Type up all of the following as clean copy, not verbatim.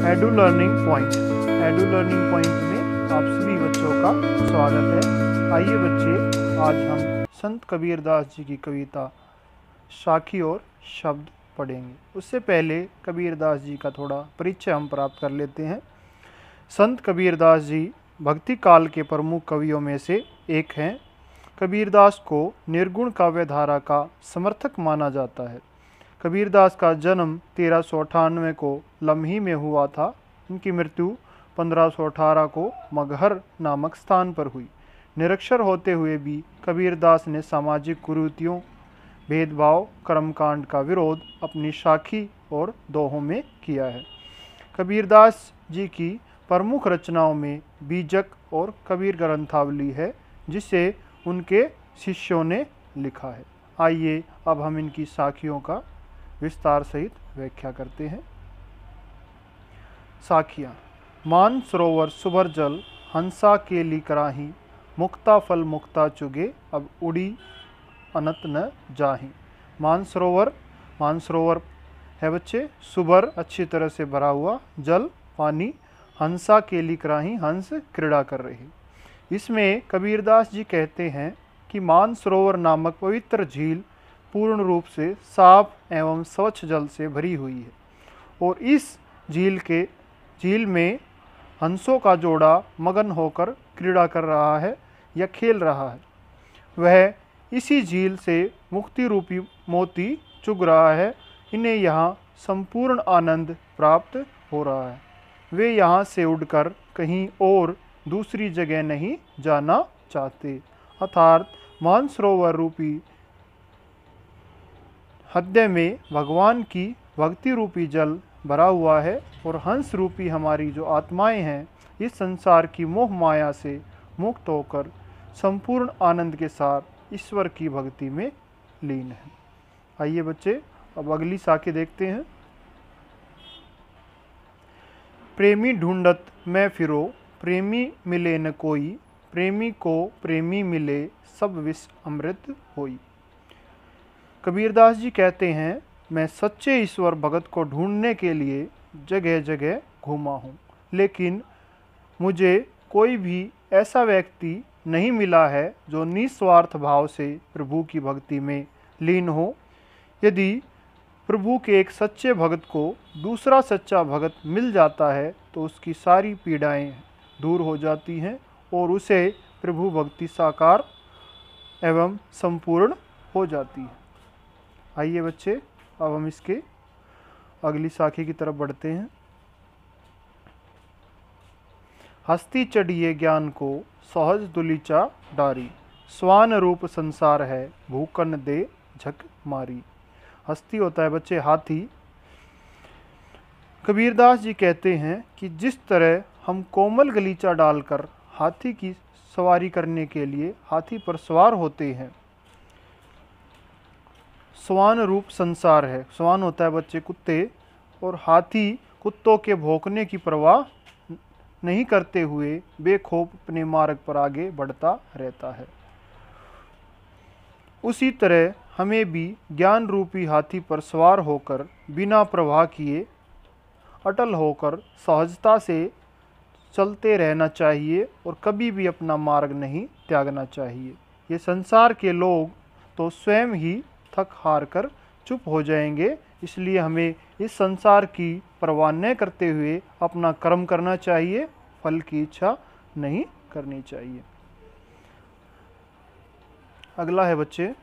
Edu learning point. Edu learning point में आप सभी बच्चों का स्वागत है। आइए बच्चे, आज हम संत कबीरदास जी की कविता साखी और शब्द पढ़ेंगे। उससे पहले कबीरदास जी का थोड़ा परिचय हम प्राप्त कर लेते हैं। संत कबीरदास जी भक्ति काल के प्रमुख कवियों में से एक हैं। कबीरदास को निर्गुण काव्य धारा का समर्थक माना जाता है। कबीरदास का जन्म 1398 को लम्ही में हुआ था। इनकी मृत्यु 1518 को मगहर नामक स्थान पर हुई। निरक्षर होते हुए भी कबीरदास ने सामाजिक कुरीतियों, भेदभाव, कर्मकांड का विरोध अपनी साखी और दोहों में किया है। कबीरदास जी की प्रमुख रचनाओं में बीजक और कबीर ग्रंथावली है, जिसे उनके शिष्यों ने लिखा है। आइए अब हम इनकी साखियों का विस्तार सहित व्याख्या करते हैं। साखियाँ। मान सरोवर सुभर जल, हंसा के ली कराही, मुक्ता फल मुक्ता चुगे, अब उड़ी अनंत न जाही। मानसरोवर है बच्चे सुभर, अच्छी तरह से भरा हुआ, जल पानी, हंसा के ली कराही, हंस क्रीड़ा कर रही। इसमें कबीरदास जी कहते हैं कि मानसरोवर नामक पवित्र झील पूर्ण रूप से साफ एवं स्वच्छ जल से भरी हुई है और इस झील में हंसों का जोड़ा मगन होकर क्रीड़ा कर रहा है या खेल रहा है। वह इसी झील से मुक्ति रूपी मोती चुग रहा है। इन्हें यहाँ संपूर्ण आनंद प्राप्त हो रहा है। वे यहाँ से उड़कर कहीं और दूसरी जगह नहीं जाना चाहते। अर्थात मानसरोवर रूपी हृदय में भगवान की भक्ति रूपी जल भरा हुआ है और हंस रूपी हमारी जो आत्माएं हैं, इस संसार की मोह माया से मुक्त होकर संपूर्ण आनंद के साथ ईश्वर की भक्ति में लीन है। आइए बच्चे, अब अगली साखी देखते हैं। प्रेमी ढूंढत मैं फिरो, प्रेमी मिले न कोई, प्रेमी को प्रेमी मिले, सब विष अमृत होई। कबीरदास जी कहते हैं, मैं सच्चे ईश्वर भगत को ढूंढने के लिए जगह जगह घूमा हूँ, लेकिन मुझे कोई भी ऐसा व्यक्ति नहीं मिला है जो निस्वार्थ भाव से प्रभु की भक्ति में लीन हो। यदि प्रभु के एक सच्चे भगत को दूसरा सच्चा भगत मिल जाता है तो उसकी सारी पीड़ाएं दूर हो जाती हैं और उसे प्रभु भक्ति साकार एवं संपूर्ण हो जाती है। आइए बच्चे, अब हम इसके अगली साखी की तरफ बढ़ते हैं। हस्ती चढ़िए ज्ञान को, सहज दुलीचा डारी, स्वान रूप संसार है, भूकन दे झक मारी। हस्ती होता है बच्चे हाथी। कबीरदास जी कहते हैं कि जिस तरह हम कोमल गलीचा डालकर हाथी की सवारी करने के लिए हाथी पर सवार होते हैं, स्वान रूप संसार है। स्वान होता है बच्चे कुत्ते, और हाथी कुत्तों के भौंकने की परवाह नहीं करते हुए बेखौफ अपने मार्ग पर आगे बढ़ता रहता है। उसी तरह हमें भी ज्ञान रूपी हाथी पर सवार होकर बिना प्रवाह किए अटल होकर सहजता से चलते रहना चाहिए और कभी भी अपना मार्ग नहीं त्यागना चाहिए। ये संसार के लोग तो स्वयं ही थक हार कर चुप हो जाएंगे, इसलिए हमें इस संसार की परवाह न करते हुए अपना कर्म करना चाहिए, फल की इच्छा नहीं करनी चाहिए। अगला है बच्चे,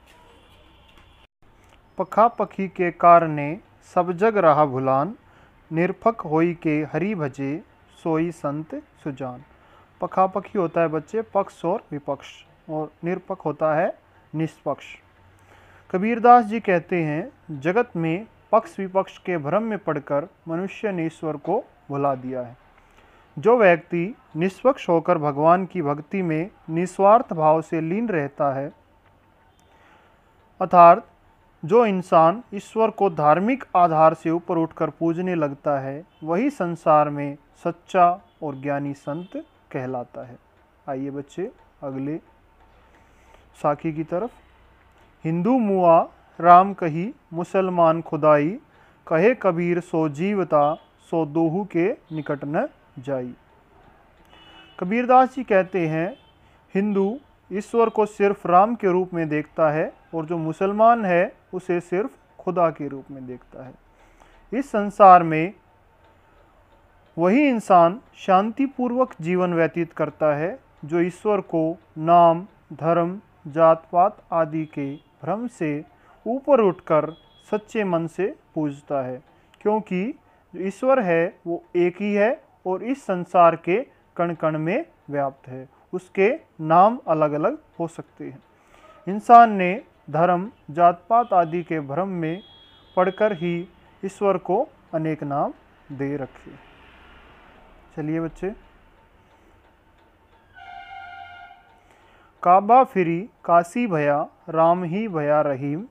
पखा पखी के कारणे सब जग रहा भुलान, निरपक होई के हरि भजे, सोई संत सुजान। पखा पखी होता है बच्चे पक्ष और विपक्ष, और निरपक होता है निष्पक्ष। कबीरदास जी कहते हैं, जगत में पक्ष विपक्ष के भ्रम में पड़कर मनुष्य ने ईश्वर को भुला दिया है। जो व्यक्ति निष्पक्ष होकर भगवान की भक्ति में निस्वार्थ भाव से लीन रहता है, अर्थात जो इंसान ईश्वर को धार्मिक आधार से ऊपर उठकर पूजने लगता है, वही संसार में सच्चा और ज्ञानी संत कहलाता है। आइए बच्चे अगले साखी की तरफ। हिंदू मुआ राम कही, मुसलमान खुदाई, कहे कबीर सो जीवता, सो दोहू के निकट न जाई। कबीरदास जी कहते हैं हिंदू ईश्वर को सिर्फ राम के रूप में देखता है और जो मुसलमान है उसे सिर्फ खुदा के रूप में देखता है। इस संसार में वही इंसान शांतिपूर्वक जीवन व्यतीत करता है जो ईश्वर को नाम, धर्म, जात पात आदि के भ्रम से ऊपर उठकर सच्चे मन से पूजता है, क्योंकि जो ईश्वर है वो एक ही है और इस संसार के कण कण में व्याप्त है। उसके नाम अलग अलग हो सकते हैं। इंसान ने धर्म, जात पात आदि के भ्रम में पढ़कर ही ईश्वर को अनेक नाम दे रखे। चलिए बच्चे, काबा फिरी काशी भया, राम ही भया रहीम,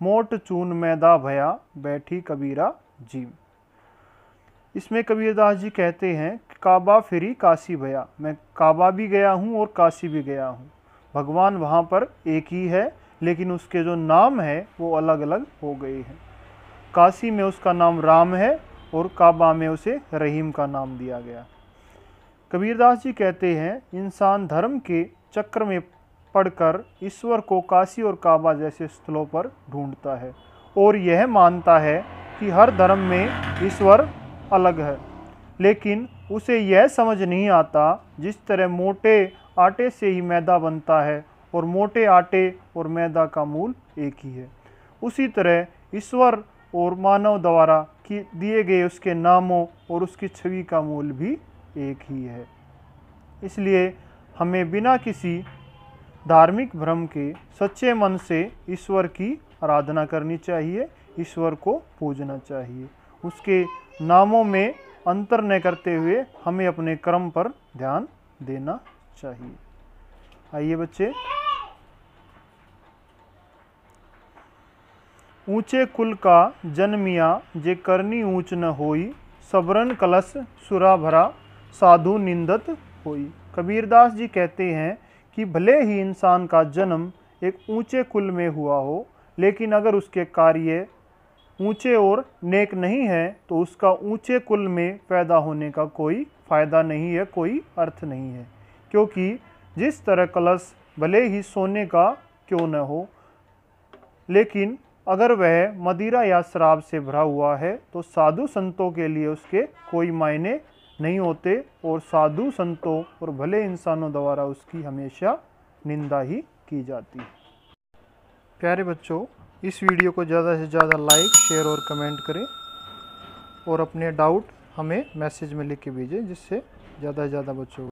मोट चून मैदा भया, बैठी कबीरा जीम। इसमें कबीरदास जी कहते हैं काबा फिरी काशी भया, मैं काबा भी गया हूँ और काशी भी गया हूँ। भगवान वहाँ पर एक ही है, लेकिन उसके जो नाम है वो अलग अलग हो गए हैं। काशी में उसका नाम राम है और काबा में उसे रहीम का नाम दिया गया। कबीरदास जी कहते हैं इंसान धर्म के चक्र में पड़कर ईश्वर को काशी और काबा जैसे स्थलों पर ढूंढता है और यह मानता है कि हर धर्म में ईश्वर अलग है, लेकिन उसे यह समझ नहीं आता जिस तरह मोटे आटे से ही मैदा बनता है और मोटे आटे और मैदा का मूल एक ही है, उसी तरह ईश्वर और मानव द्वारा दिए गए उसके नामों और उसकी छवि का मूल भी एक ही है। इसलिए हमें बिना किसी धार्मिक भ्रम के सच्चे मन से ईश्वर की आराधना करनी चाहिए, ईश्वर को पूजना चाहिए। उसके नामों में अंतर न करते हुए हमें अपने कर्म पर ध्यान देना चाहिए। आइए बच्चे, ऊंचे कुल का जन्मिया, जे करनी ऊंच न होई, सबरन कलश सुरा भरा, साधु निंदत होई। कबीरदास जी कहते हैं कि भले ही इंसान का जन्म एक ऊंचे कुल में हुआ हो, लेकिन अगर उसके कार्य ऊंचे और नेक नहीं है तो उसका ऊंचे कुल में पैदा होने का कोई फायदा नहीं है, कोई अर्थ नहीं है। क्योंकि जिस तरह कलश भले ही सोने का क्यों न हो, लेकिन अगर वह मदिरा या शराब से भरा हुआ है तो साधु संतों के लिए उसके कोई मायने नहीं होते और साधु संतों और भले इंसानों द्वारा उसकी हमेशा निंदा ही की जाती है। प्यारे बच्चों, इस वीडियो को ज़्यादा से ज़्यादा लाइक, शेयर और कमेंट करें और अपने डाउट हमें मैसेज में लिख के भेजें, जिससे ज़्यादा से ज़्यादा बच्चों